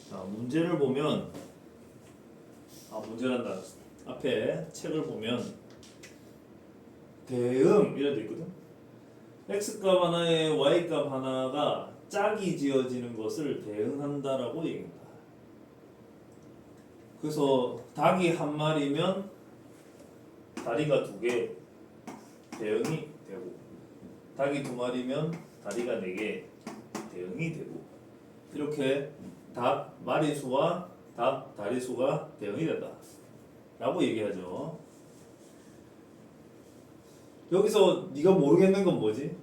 자, 문제를 보면 문제란다. 앞에 책을 보면 대응 이런 데 있거든. x값 하나에 y값 하나가 짝이 지어지는 것을 대응한다라고 얘기합니다. 그래서 닭이 한 마리면 다리가 두 개 대응이 되고, 닭이 두 마리면 다리가 네 개 대응이 되고, 이렇게 닭 마리수와 닭 다리수가 대응이 된다 라고 얘기하죠. 여기서 네가 모르겠는 건 뭐지?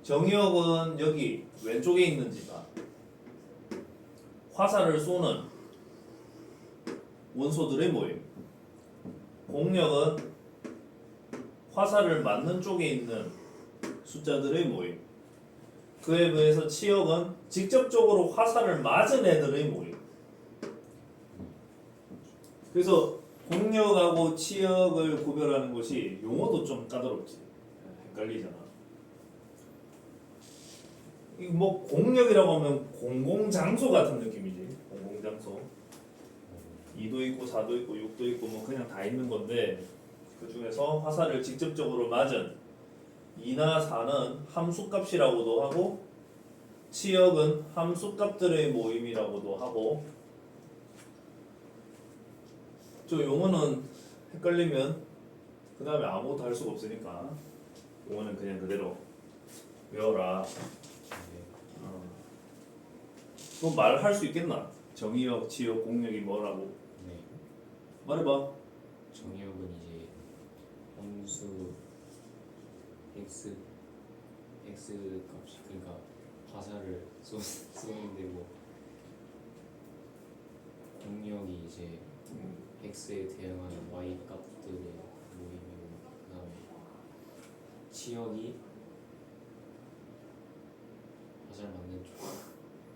정의역은 여기 왼쪽에 있는 지가 화살을 쏘는 원소들의 모임, 공력은 화살을 맞는 쪽에 있는 숫자들의 모임, 그에 비해서 치역은 직접적으로 화살을 맞은 애들의 모임. 그래서 공력하고 치역을 구별하는 것이 용어도 좀 까다롭지. 헷갈리잖아. 이거 뭐 공력이라고 하면 공공장소 같은 느낌이지. 공공장소. 2도 있고 4도 있고 6도 있고 뭐 그냥 다 있는 건데, 그 중에서 화살을 직접적으로 맞은 2나 4는 함수값이라고도 하고, 치역은 함수값들의 모임이라고도 하고. 저 용어는 헷갈리면 그 다음에 아무것도 할 수가 없으니까 용어는 그냥 그대로 외워라. 너 말할 수 있겠나? 정의역, 치역, 공력이 뭐라고? 네. 말해봐. 정의역은 이제 함수 x 값이, 그러니까 화살을 쏘는데 뭐 공력이 이제 x에 대응하는 y 값들의 모임이고, 그다음에 치역이 화살 맞는 쪽,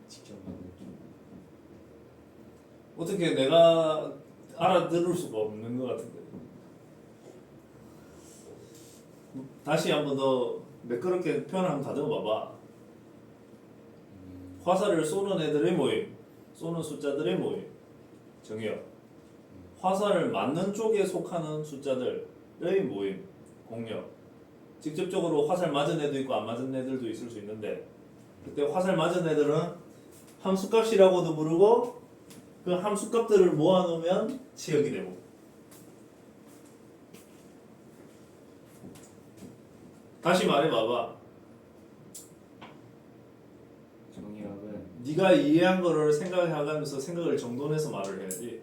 직접 맞는 쪽. 어떻게 내가 알아들을 수가 없는 것 같은데. 다시 한번 더 매끄럽게 표현 한번 다듬어 봐봐. 화살을 쏘는 애들의 모임, 쏘는 숫자들의 모임, 정의역. 화살을 맞는 쪽에 속하는 숫자들의 모임, 공력. 직접적으로 화살 맞은 애도 있고 안 맞은 애들도 있을 수 있는데, 그때 화살 맞은 애들은 함수값이라고도 부르고, 그 함수값들을 모아놓으면 치역이 되고. 다시 말해봐봐. 정의역은 네가 이해한 거를 생각해가면서 생각을 정돈해서 말을 해야지.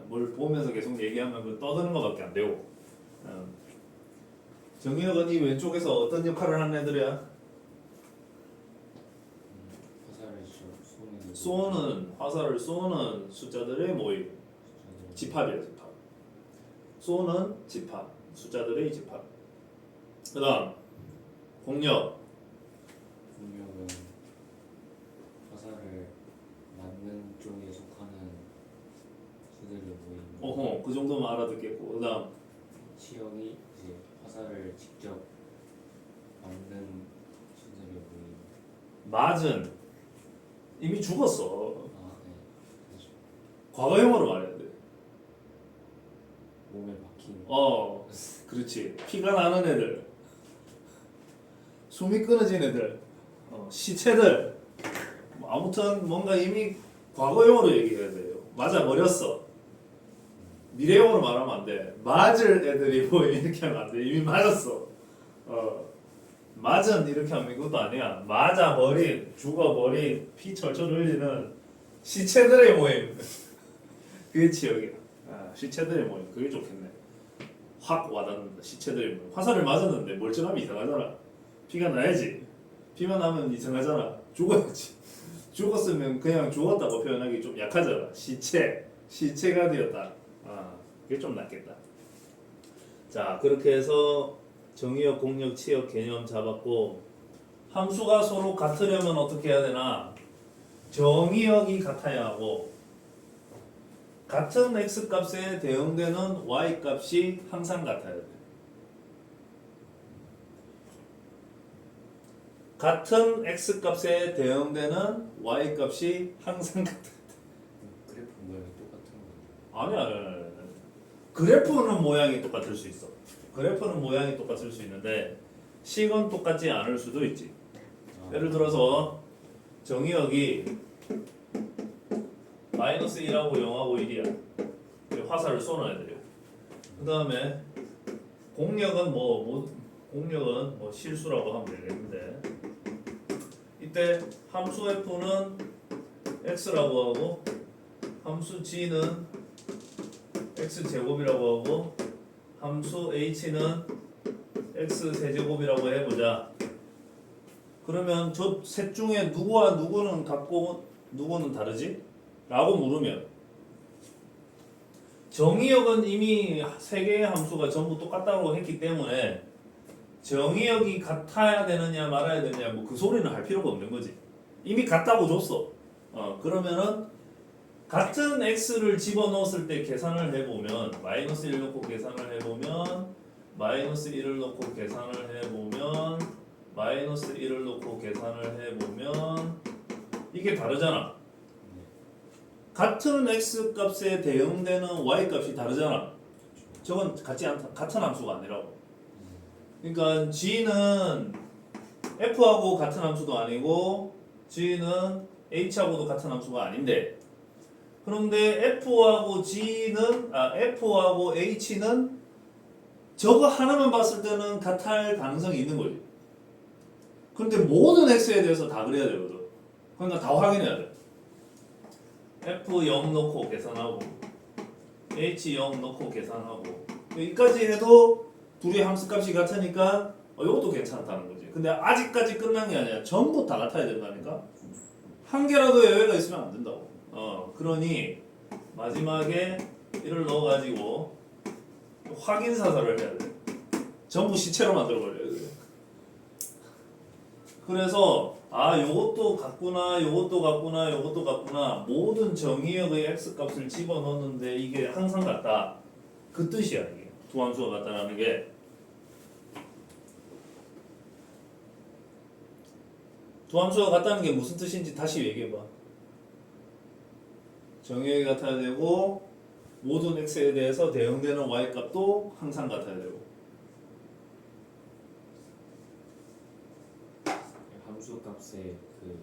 뭘 보면서 계속 얘기하면 그 떠드는 거밖에 안 되고. 정의역은 이 왼쪽에서 어떤 역할을 하는 애들이야? 화살을 쏘는 쏘는, 화살을 쏘는 숫자들의 모임, 숫자들. 집합이야, 집합. 쏘는 집합, 숫자들의 집합. 그 다음 공력. 공력은 화살을 맞는 쪽에 속하는 수들의 모임. 어허, 그 정도만 알아듣겠고. 그 다음 치역이 이제 화살을 직접 맞는 수들의 모임. 맞은, 이미 죽었어. 아, 네. 그렇죠. 과거형으로 말해야 돼. 몸에 박힌. 그렇지. 피가 나는 애들, 숨이 끊어진 애들, 시체들. 뭐 아무튼 뭔가 이미 과거형으로 얘기해야 돼요. 맞아 버렸어. 미래형으로 말하면 안 돼. 맞을 애들이 뭐 이렇게 하면 안 돼. 이미 맞았어. 맞은 이렇게 하면 이것도 아니야. 맞아 버린, 죽어 버린, 피 철철 흘리는 시체들의 모임. 그게 치역이야. 시체들의 모임. 그게 좋겠네. 확 와닿는다. 시체들의 모임. 화살을 맞았는데 멀쩡하면 이상하잖아. 피가 나야지. 피만 나면 이상하잖아. 죽어야지. 죽었으면 그냥 죽었다고 표현하기 좀 약하잖아. 시체가 되었다. 그게 좀 낫겠다. 자, 그렇게 해서 정의역, 공력, 치역 개념 잡았고, 함수가 서로 같으려면 어떻게 해야 되나? 정의역이 같아야 하고 같은 x 값에 대응되는 y 값이 항상 같아야 돼. 같은 x 값에 대응되는 y 값이 항상 같아. 그래프 모양이 똑같은 거. 아니야. 그래프는 모양이 똑같을 수 있어. 그래프는 모양이 똑같을 수 있는데 식은 똑같지 않을 수도 있지. 예를 들어서 정의역이 마이너스 1하고 0하고 1이야. 화살을 쏘는 애들이야. 그 다음에 공력은 공력은 실수라고 하면 되겠는데 이때 함수 f는 x라고 하고 함수 g는 x 제곱이라고 하고 함수 h는 x 세제곱이라고 해보자. 그러면 저 셋 중에 누구와 누구는 같고 누구는 다르지? 라고 물으면 정의역은 이미 세 개의 함수가 전부 똑같다고 했기 때문에 정의역이 같아야 되느냐 말아야 되느냐 뭐 그 소리는 할 필요가 없는 거지. 이미 같다고 줬어. 그러면은 같은 x를 집어넣었을 때 계산을 해보면 마이너스 1 넣고 계산을 해보면 마이너스 1을 넣고 계산을 해보면 마이너스 1을 넣고 계산을 해보면 이게 다르잖아. 같은 x 값에 대응되는 y 값이 다르잖아. 저건 같은 함수가 아니라고. 그러니까 g는 f하고 같은 함수도 아니고 g는 h하고도 같은 함수가 아닌데 그런데 f하고 h는 저거 하나만 봤을 때는 같을 가능성이 있는 거지. 그런데 모든 x에 대해서 다 그래야 되거든. 그러니까 다 확인해야 돼. f 0 넣고 계산하고 h 0 넣고 계산하고 여기까지 해도 둘이 함수값이 같으니까 이것도 괜찮다는 거지. 근데 아직까지 끝난 게 아니야. 전부 다 같아야 된다니까. 한 개라도 예외가 있으면 안 된다고. 그러니 마지막에 이를 넣어가지고 확인 사살을 해야 돼. 전부 시체로 만들어버려야 돼. 그래서 요것도 같구나, 요것도 같구나, 요것도 같구나. 모든 정의역의 x 값을 집어넣었는데 이게 항상 같다. 그 뜻이야 이게. 두 함수가 같다라는 게. 두 함수가 같다는 게 무슨 뜻인지 다시 얘기해봐. 정의역이 같아야 되고 모든 x에 대해서 대응되는 y 값도 항상 같아야 되고. 함수 값에 그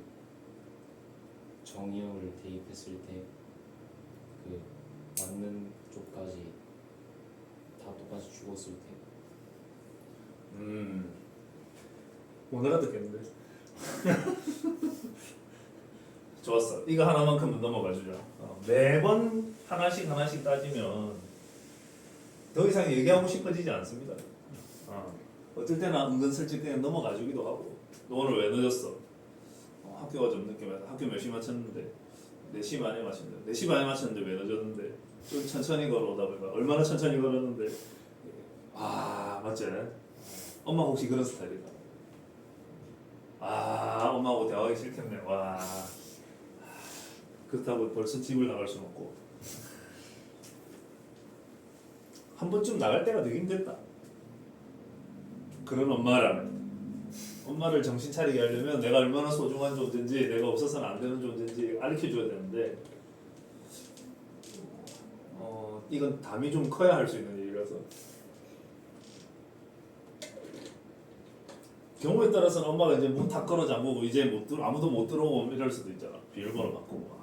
정의역을 대입했을 때 그 맞는 쪽까지 다 똑같이 죽었을 때 못 알아듣겠는데. 좋았어. 이거 하나만큼은 넘어가 주자. 매번 하나씩 따지면 더 이상 얘기하고 싶어지지 않습니다. 어떨 때는 은근슬쩍 그냥 넘어가 주기도 하고. 너 오늘 왜 늦었어? 학교가 좀 늦게 왔어. 학교 몇 시 마쳤는데 4시 반에 마쳤는데 4시 반에 마쳤는데 왜 늦었는데 좀 천천히 걸어오다 보니까 얼마나 천천히 걸었는데 맞지? 엄마 혹시 그런 스타일이다. 엄마하고 대화하기 싫겠네. 그렇다고 벌써 집을 나갈 순 없고 한 번쯤 나갈 때가 되긴 됐다. 그런 엄마를 정신 차리게 하려면 내가 얼마나 소중한 존재인지 내가 없어서는 안 되는 존재인지 가르쳐줘야 되는데 이건 담이 좀 커야 할 수 있는 일이라서 경우에 따라서는 엄마가 이제 문 다 걸어 잠그고 이제 아무도 못 들어오고 이럴 수도 있잖아. 비밀번호 바꾸고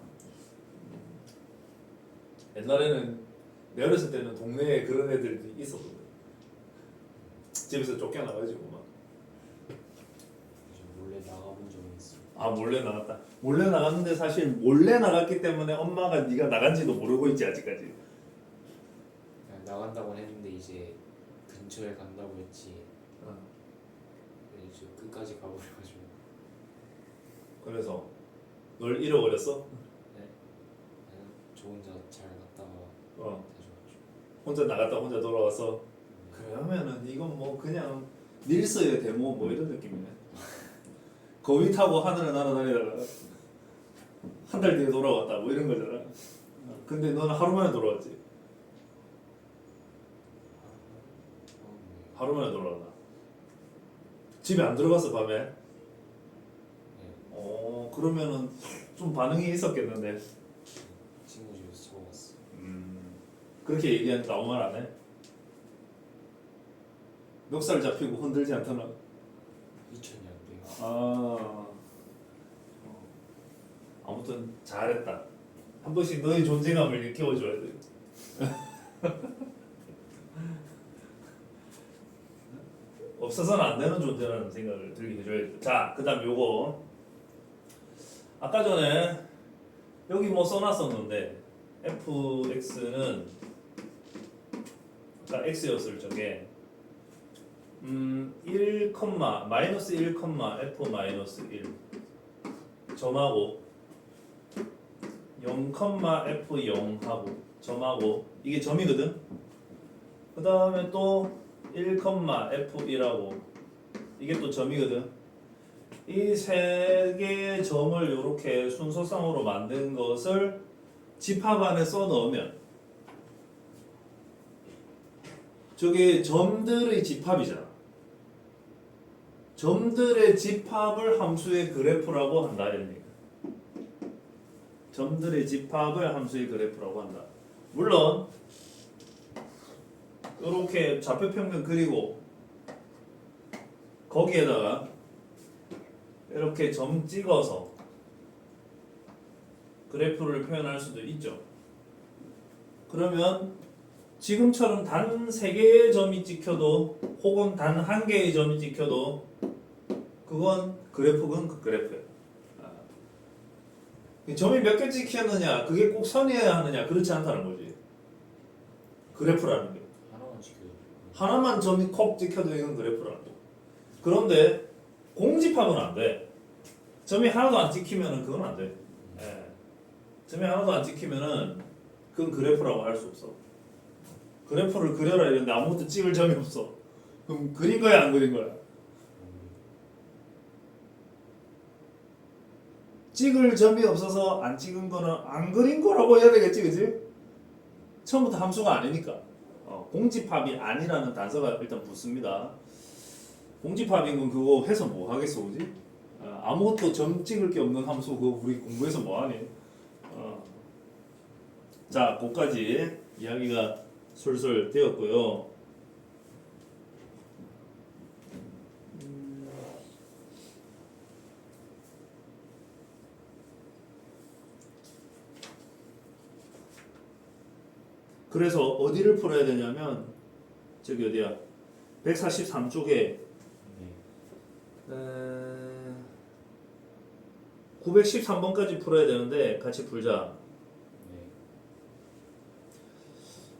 옛날에는 내 어렸을 때는 동네에 그런 애들이 있었거든. 집에서 쫓겨나가지고 막. 몰래 나가본 적이 있어. 몰래 나갔다. 몰래 나갔는데 사실 몰래 나갔기 때문에 엄마가 네가 나간지도 모르고 있지 아직까지. 그냥 나간다고 했는데 이제 근처에 간다고 했지. 이제 끝까지 가버려가지고. 그래서 널 잃어버렸어? 네. 그냥 저 혼자 잘 갔다가 다시 왔죠. 혼자 나갔다 혼자 돌아와서. 그러면은 이건 뭐 그냥 닐스의 데모 뭐 이런 느낌이네. 거위 타고 하늘을 날아다니다가 한 달 뒤에 돌아왔다 뭐 이런 거잖아. 근데 너는 하루 만에 돌아왔지. 하루 만에 돌아왔나? 집에 안 들어갔어 밤에? 네. 그러면은 좀 반응이 있었겠는데. 친구 집에서 자고 왔어. 그렇게 얘기하니까 아무 말 안 해? 멱살 잡히고 흔들지 않더나? 미쳤냐 우리. 아무튼 잘했다. 한 번씩 너의 존재감을 일깨워줘야 돼. 없어서는 안 되는 존재라는 생각을 들게 해줘야 돼. 자, 그 다음 요거. 아까 전에 여기 뭐 써놨었는데 fx는 아까 x였을 적에 1, 마이너스 1, f 마이너스 1 점하고 0, f 0 하고 점하고 이게 점이거든. 그 다음에 또 1, f1하고 이게 또 점이거든. 이 세 개의 점을 이렇게 순서상으로 만든 것을 집합 안에 써 넣으면 저게 점들의 집합이잖아. 점들의 집합을 함수의 그래프라고 한다 이런 얘기야. 점들의 집합을 함수의 그래프라고 한다. 물론 이렇게 좌표평면 그리고 거기에다가 이렇게 점 찍어서 그래프를 표현할 수도 있죠. 그러면 지금처럼 단 3개의 점이 찍혀도 혹은 단 1개의 점이 찍혀도 그건 그래프건 그 그래프야. 점이 몇 개 찍혔느냐 그게 꼭 선이어야 하느냐 그렇지 않다는 거지. 그래프라는 게 하나만 지켜도. 하나만 점이 콕 찍혀도 이건 그래프라는 거. 그런데 공집합은 안 돼. 점이 하나도 안 찍히면은 그건 안 돼. 점이 하나도 안 찍히면은 그건 그래프라고 할 수 없어. 그래프를 그려라 이랬는데 아무것도 찍을 점이 없어. 그럼 그린 거야 안 그린 거야? 찍을 점이 없어서 안 찍은 거는 안 그린 거라고 해야 되겠지, 그지? 처음부터 함수가 아니니까. 공집합이 아니라는 단서가 일단 붙습니다. 공집합인 건 그거 해서 뭐 하겠어, 그지? 아무것도 점 찍을 게 없는 함수 그거 우리 공부해서 뭐 하니? 자, 거기까지 이야기가 술술 되었고요. 그래서 어디를 풀어야 되냐면 저기 어디야? 143쪽에 913번까지 풀어야 되는데 같이 풀자.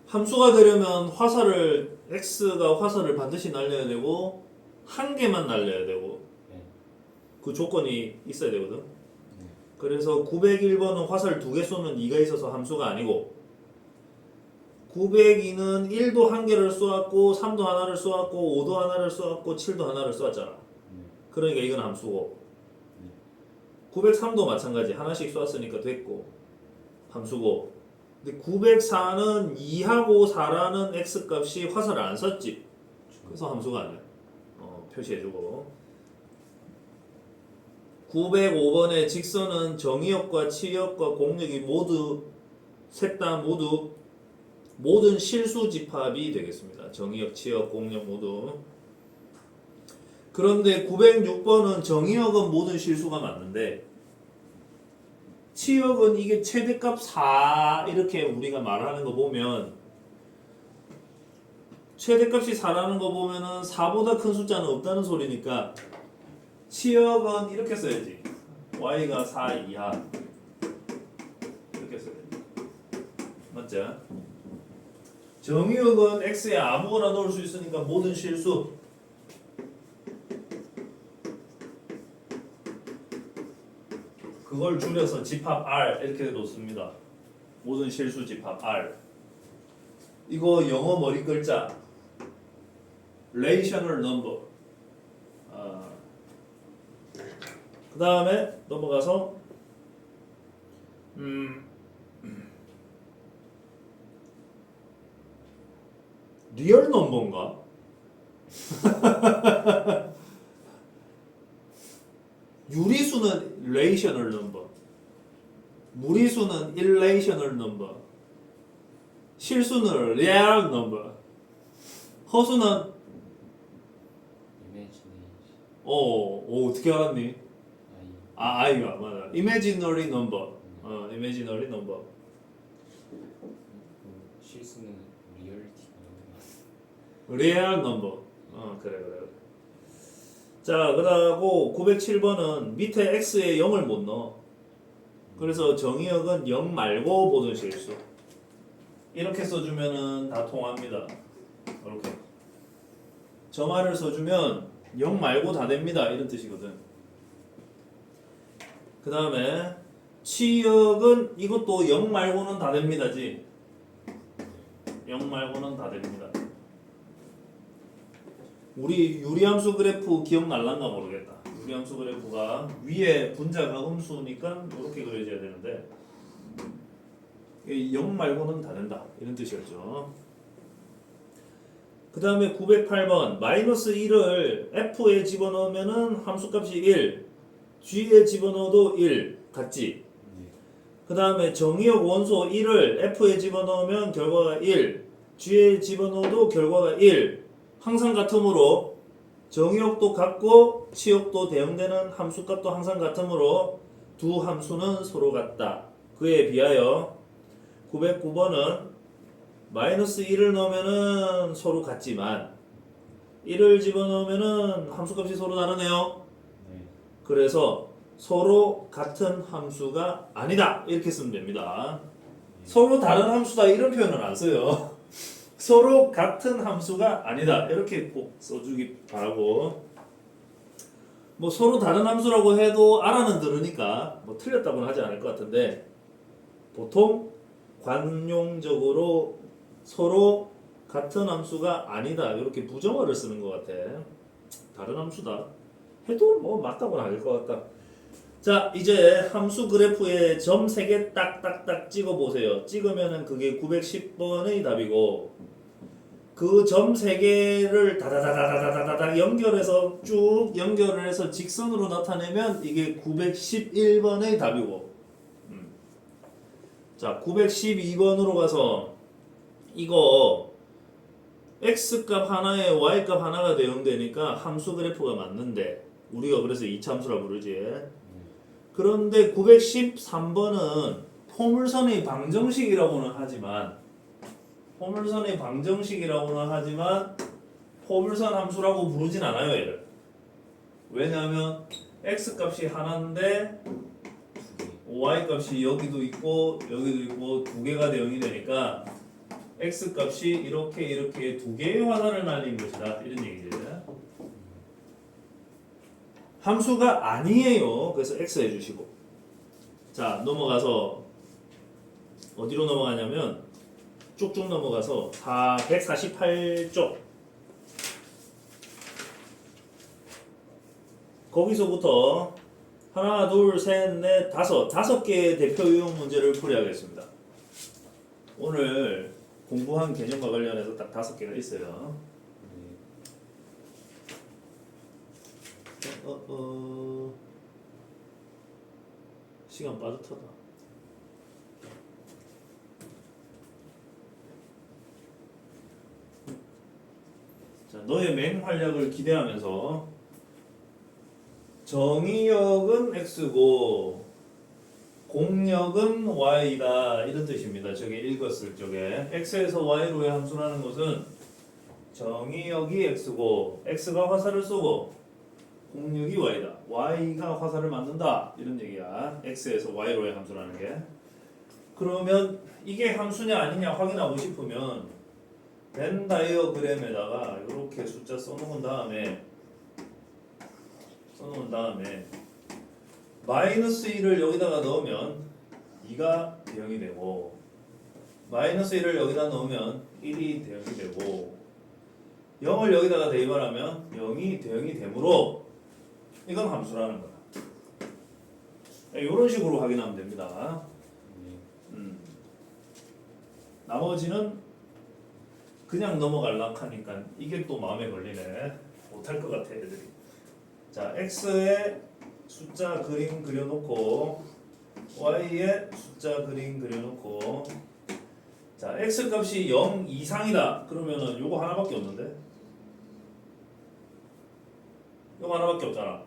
함수가 되려면 화살을 x가 화살을 반드시 날려야 되고 한 개만 날려야 되고 그 조건이 있어야 되거든. 그래서 901번은 화살 2개 쏘는 2가 있어서 함수가 아니고 902는 1도 한 개를 쏘았고 3도 하나를 쏘았고 5도 하나를 쏘았고 7도 하나를 쏘았잖아. 그러니까 이건 함수고 903도 마찬가지 하나씩 쏘았으니까 됐고 함수고 근데 904는 2하고 4라는 x값이 화살을 안 썼지. 그래서 함수가 아니야. 표시해주고 905번의 직선은 정의역과 치역과 공역이 모두 셋 다 모두 모든 실수 집합이 되겠습니다. 정의역, 치역, 공역 모두. 그런데 906번은 정의역은 모든 실수가 맞는데 치역은 이게 최대값 4 이렇게 우리가 말하는 거 보면 최대값이 4라는 거 보면은 4보다 큰 숫자는 없다는 소리니까 치역은 이렇게 써야지. y가 4 이하 이렇게 써야지. 맞죠? 정의역은 x에 아무거나 넣을 수 있으니까 모든 실수 그걸 줄여서 집합 R 이렇게 놓습니다. 모든 실수 집합 R. 이거 영어 머리 글자 Rational number. 그 다음에 넘어가서 리얼 넘버인가? 유리수는 레이셔널 넘버, 무리수는 일레이셔널 넘버, 실수는 리얼 넘버, 허수는 이미지네이션 어떻게 알았니? 아이 아이가 맞아. imaginary number. imaginary number. 실수는 리얼리티가 real number. 그래. 자, 그다고 907번은 밑에 x에 0을 못 넣어. 그래서 정의역은 0 말고 모든 실수. 이렇게 써주면은 다 통합니다. 이렇게. 점화를 써주면 0 말고 다 됩니다. 이런 뜻이거든. 그 다음에 치역은 이것도 0 말고는 다 됩니다지. 0 말고는 다 됩니다. 우리 유리함수 그래프 기억날란가 모르겠다. 유리함수 그래프가 위에 분자가 음수니까 이렇게 그려져야 되는데 0 말고는 다 된다. 이런 뜻이었죠. 그 다음에 908번 마이너스 1을 f에 집어넣으면은 함수값이 1, g에 집어넣어도 1 같지. 그 다음에 정의역 원소 1을 f에 집어넣으면 결과가 1, g에 집어넣어도 결과가 1 항상 같으므로 정의역도 같고 치역도 대응되는 함수값도 항상 같으므로 두 함수는 서로 같다. 그에 비하여 909번은 마이너스 1을 넣으면은 서로 같지만 1을 집어넣으면은 함수값이 서로 다르네요. 네. 그래서 서로 같은 함수가 아니다. 이렇게 쓰면 됩니다. 서로 다른 함수다 이런 표현은 안 써요. 서로 같은 함수가 아니다. 이렇게 꼭 써주기 바라고. 뭐 서로 다른 함수라고 해도 알아는 들으니까 뭐 틀렸다고는 하지 않을 것 같은데 보통 관용적으로 서로 같은 함수가 아니다. 이렇게 부정어를 쓰는 것 같아. 다른 함수다. 해도 뭐 맞다고는 할 것 같다. 자, 이제 함수 그래프에 점 3개 딱딱딱 찍어 보세요. 찍으면은 그게 910번의 답이고 그 점 3개를 다다다다다다다닥 연결해서 쭉 연결을 해서 직선으로 나타내면 이게 911번의 답이고 자, 912번으로 가서 이거 x값 하나에 y값 하나가 대응되니까 함수 그래프가 맞는데 우리가 그래서 이차함수라 부르지. 그런데 913번은 포물선의 방정식이라고는 하지만 포물선 함수라고 부르진 않아요, 얘를. 왜냐하면 x값이 하나인데 y값이 여기도 있고 두 개가 대응이 되니까 x값이 이렇게 두 개의 화살을 날린 것이다. 이런 얘기죠. 함수가 아니에요. 그래서 x 해주시고 자 넘어가서 어디로 넘어가냐면 쭉쭉 넘어가서 148쪽 거기서부터 하나, 둘, 셋, 넷, 다섯 개의 대표 유형 문제를 풀이하겠습니다. 오늘 공부한 개념과 관련해서 딱 5개가 있어요. 시간 빠듯하다. 자, 너의 맹활약을 기대하면서 정의역은 x고 공역은 y다 이런 뜻입니다. 저게 읽었을 적에 x에서 y로의 함수라는 것은 정의역이 x고 x가 화살을 쏘고 공역이 y다. y가 화살을 맞는다 이런 얘기야. x에서 y로의 함수라는 게. 그러면 이게 함수냐 아니냐 확인하고 싶으면 벤 다이어그램에다가 이렇게 숫자 써놓은 다음에 마이너스 1을 여기다가 넣으면 2가 대응이 되고 마이너스 1을 여기다 넣으면 1이 대응이 되고 0을 여기다가 대입을 하면 0이 대응이 되므로 이건 함수라는 거야. 이런 식으로 확인하면 됩니다. 네. 나머지는 그냥 넘어갈라 하니까 이게 또 마음에 걸리네. 못할 것 같아 애들이. 자, x에 숫자 그림 그려놓고 y에 숫자 그림 그려놓고 자, x 값이 0 이상이다. 그러면은 요거 하나밖에 없는데? 요거 하나밖에 없잖아.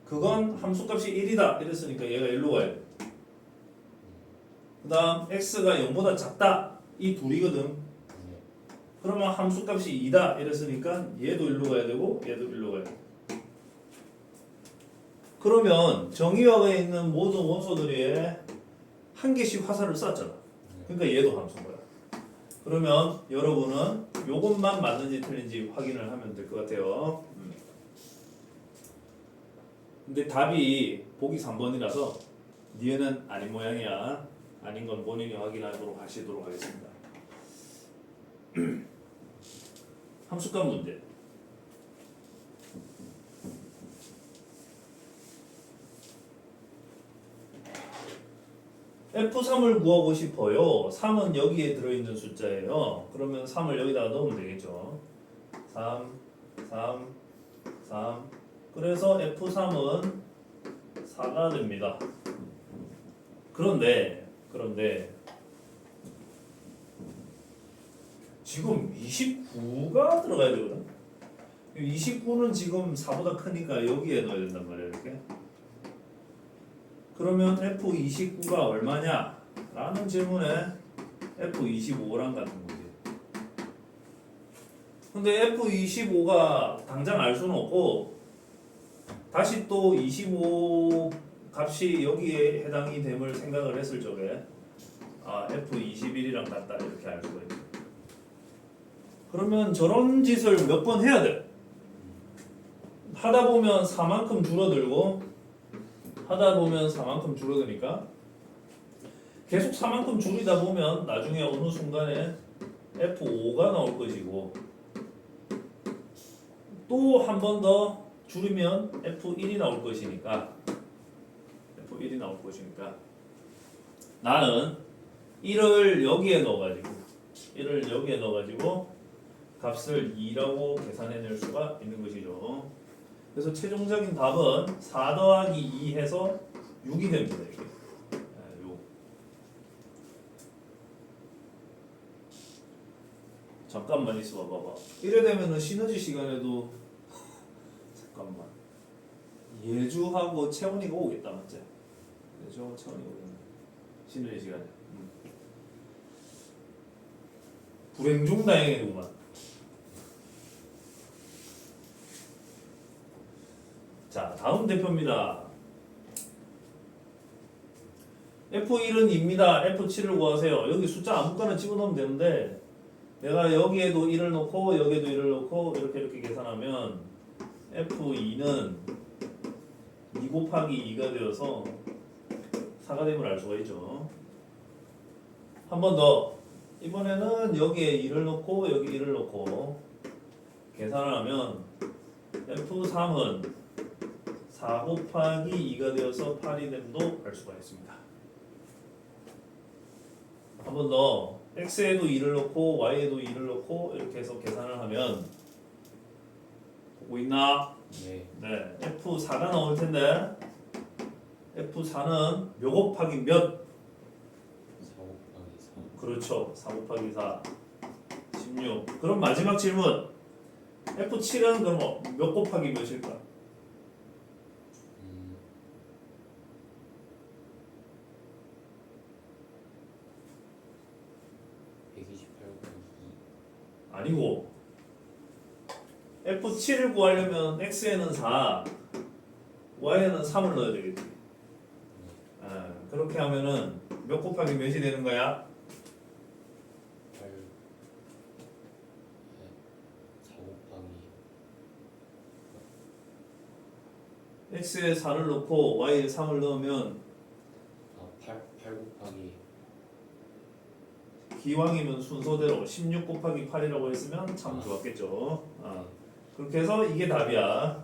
그건 함수값이 1이다. 이랬으니까 얘가 1로 가야 돼. 그 다음 x가 0보다 작다. 이 둘이거든. 네. 그러면 함수값이 2다. 이랬으니까 얘도 1로 가야 되고 얘도 1로 가야 돼. 그러면 정의역에 있는 모든 원소들이 한 개씩 화살을 쐈잖아. 그러니까 얘도 함수인 거야. 그러면 여러분은 요것만 맞는지 틀린지 확인을 하면 될 것 같아요. 근데 답이 보기 3번이라서 니은은 아닌 모양이야. 아닌 건 본인이 확인하도록 하시도록 하겠습니다. 함수값 문제. F3을 구하고 싶어요. 3은 여기에 들어있는 숫자예요. 그러면 3을 여기다가 넣으면 되겠죠. 3, 3, 3. 그래서 F3은 4가 됩니다. 그런데 지금 29가 들어가야 되거든. 29는 지금 4보다 크니까 여기에 넣어야 된단 말이에요. 이렇게. 그러면 F29가 얼마냐? 라는 질문에 F25랑 같은 거지. 근데 F25가 당장 알 수는 없고 다시 또 25 값이 여기에 해당이 됨을 생각을 했을 적에 F21이랑 같다 이렇게 알 수가 있죠. 그러면 저런 짓을 몇 번 해야 돼. 하다 보면 4만큼 줄어들고 하다 보면 4만큼 줄어드니까 계속 4만큼 줄이다 보면 나중에 어느 순간에 F5가 나올 것이고 또 한 번 더 줄이면 F1이 나올 것이니까 나는 1을 여기에 넣어가지고 값을 2라고 계산해낼 수가 있는 것이죠. 그래서 최종적인 답은 4 더하기 2 해서 6이 됩니다. 이게. 6. 잠깐만 있어 봐봐. 이래 되면은 시너지 시간에도 잠깐만. 예주하고 채원이가 오겠다 맞지? 예주하고 채원이가 오겠네. 시너지 시간에. 불행 중 다행이구만. 자, 다음 대표입니다. F1은 2입니다. F7을 구하세요. 여기 숫자 아무거나 집어넣으면 되는데 내가 여기에도 1을 넣고 여기에도 1을 넣고 이렇게 계산하면 F2는 2 곱하기 2가 되어서 4가 됨을 알 수가 있죠. 한 번 더. 이번에는 여기에 1을 넣고 여기 1을 넣고 계산을 하면 F3은 4 곱하기 2가 되어서 8이 됨도 알 수가 있습니다. 한 번 더 x에도 2를 넣고 y에도 2를 넣고 이렇게 해서 계산을 하면 보고 있나? 네. 네, F4가 나올 텐데 F4는 몇 곱하기 몇? 4 곱하기 4. 그렇죠. 4 곱하기 4 16. 그럼 마지막 질문 F7은 그럼 몇 곱하기 몇일까? 128 곱하기 2. 아니고 F7을 구하려면 x에는 4 y에는 3을 넣어야 되겠지. 그렇게 하면은 몇 곱하기 몇이 되는 거야? 8 4 곱하기 x에 4를 넣고 y에 3을 넣으면 8 곱하기 기왕이면 순서대로 16 곱하기 8이라고 했으면 참 좋았겠죠. 그렇게 해서 이게 답이야.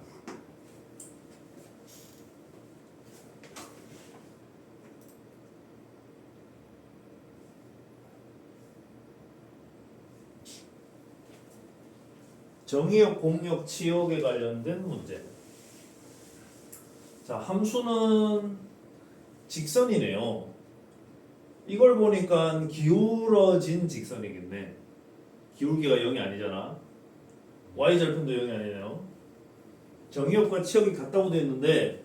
정의역, 공역, 치역에 관련된 문제. 자, 함수는 직선이네요. 이걸 보니까 기울어진 직선이겠네. 기울기가 0이 아니잖아. y절편도 0이 아니네요. 정의역과 치역이 같다고 되어 있는데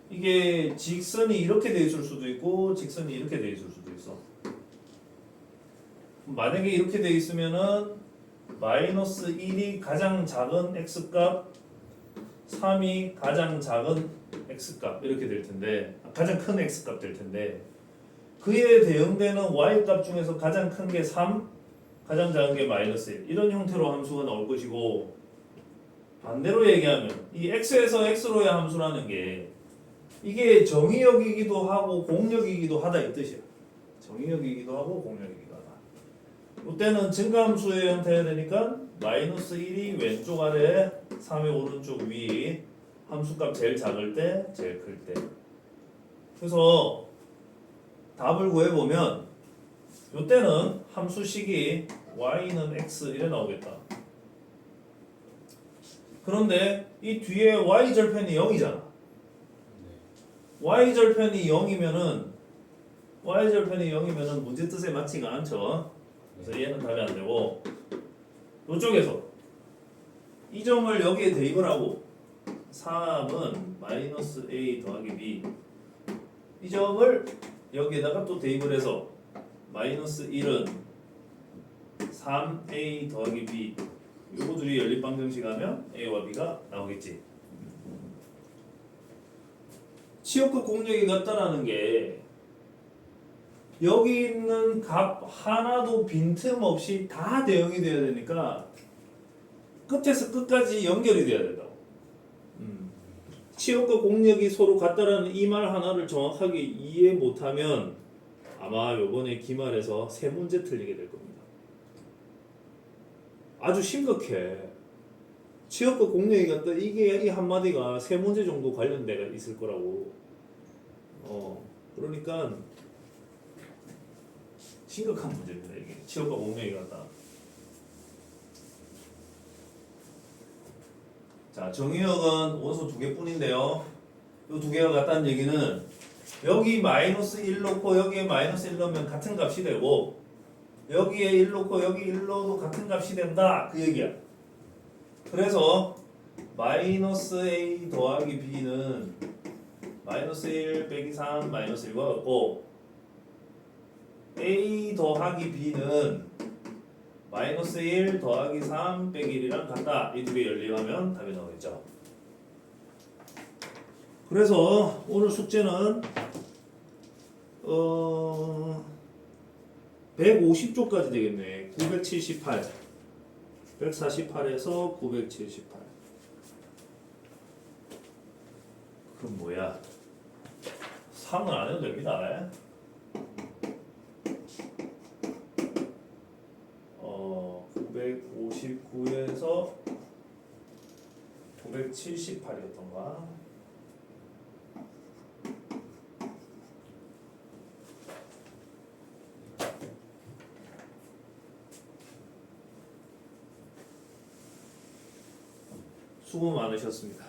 이게 직선이 이렇게 돼 있을 수도 있고 직선이 이렇게 돼 있을 수도 있어. 만약에 이렇게 돼 있으면은 마이너스 1이 가장 작은 x값, 3이 가장 작은 x값 이렇게 될 텐데, 가장 큰 x값 될 텐데, 그에 대응되는 y값 중에서 가장 큰 게 3, 가장 작은 게 마이너스 1 이런 형태로 함수가 나올 것이고, 반대로 얘기하면 이 x에서 x로의 함수라는 게 이게 정의역이기도 하고 공역이기도 하다 이 뜻이야. 정의역이기도 하고 공역이기도 하다. 이때는 증가함수의 형태가 되니까 마이너스 1이 왼쪽 아래 3의 오른쪽 위 함수값 제일 작을 때 제일 클 때. 그래서 답을 구해보면 이때는 함수식이 y는 x 이래 나오겠다. 그런데 이 뒤에 y절편이 0이잖아. y절편이 0이면은 문제 뜻에 맞지가 않죠. 그래서 얘는 답이 안 되고, 이쪽에서 이 점을 여기에 대입을 하고 3은 마이너스 a 더하기 b, 이 점을 여기에다가 또 대입을 해서 마이너스 1은 3a 더하기 b, 요거 둘이 연립방정식 하면 a와 b가 나오겠지. 치역과 공역이 같다라는 게 여기 있는 값 하나도 빈틈없이 다 대응이 돼야 되니까 끝에서 끝까지 연결이 돼야 된다고. 치역과 공역이 서로 같다라는 이 말 하나를 정확하게 이해 못하면 아마 요번에 기말에서 세 문제 틀리게 될 겁니다. 아주 심각해. 치역과 공역이 같다. 이게 이 한마디가 세 문제 정도 관련돼가 있을 거라고. 그러니까 심각한 문제입니다. 이게 치역과 공역이 같다. 자, 정의역은 원소 두 개뿐인데요. 이 두 개가 같다는 얘기는 여기 마이너스 1 놓고 여기에 마이너스 1 넣으면 같은 값이 되고, 여기에 1 놓고 여기 1 넣어도 같은 값이 된다 그 얘기야. 그래서 마이너스 a 더하기 b는 마이너스 1 빼기 3 마이너스 1과 같고, a 더하기 b는 마이너스 1 더하기 3 빼기 1이랑 같다. 이 두 개 연립하면 답이 나오겠죠. 그래서 오늘 숙제는 150쪽까지 되겠네. 978 148에서 978. 그럼 뭐야? 3은 안 해도 됩니다. 959에서 978이었던가? 수고 많으셨습니다.